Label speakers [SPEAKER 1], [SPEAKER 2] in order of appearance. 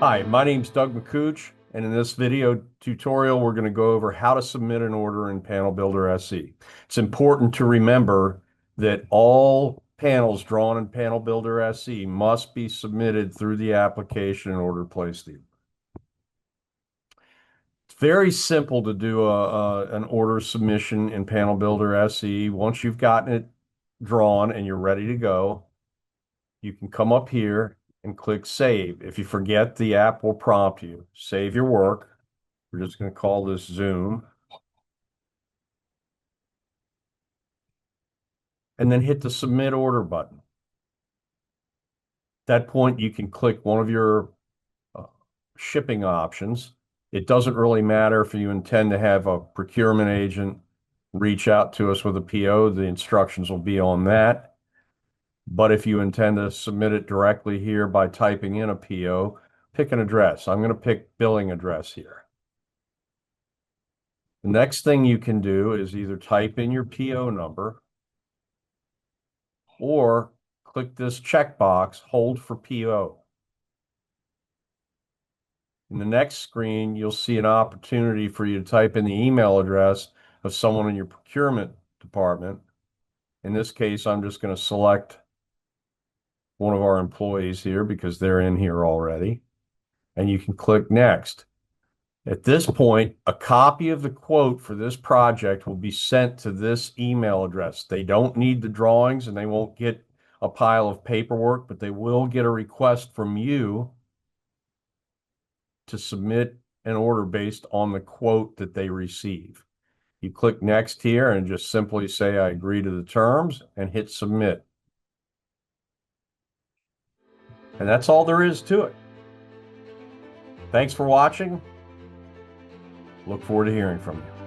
[SPEAKER 1] Hi, my name's Doug McCooch, and in this video tutorial, we're going to go over how to submit an order in Panel Builder SE. It's important to remember that all panels drawn in Panel Builder SE must be submitted through the application in order to place the. It's very simple to do an order submission in Panel Builder SE. Once you've gotten it drawn and you're ready to go, you can come up here and click Save. If you forget, the app will prompt you. Save your work. We're just going to call this Zoom. And then hit the Submit Order button. At that point, you can click one of your shipping options. It doesn't really matter if you intend to have a procurement agent reach out to us with a PO. The instructions will be on that. But if you intend to submit it directly here by typing in a PO, pick an address. I'm going to pick billing address here. The next thing you can do is either type in your PO number or click this checkbox, hold for PO. In the next screen, you'll see an opportunity for you to type in the email address of someone in your procurement department. In this case, I'm just going to select one of our employees here because they're in here already. And you can click Next. At this point, a copy of the quote for this project will be sent to this email address. They don't need the drawings and they won't get a pile of paperwork, but they will get a request from you to submit an order based on the quote that they receive. You click Next here and just simply say, I agree to the terms, and hit Submit. And that's all there is to it. Thanks for watching. Look forward to hearing from you.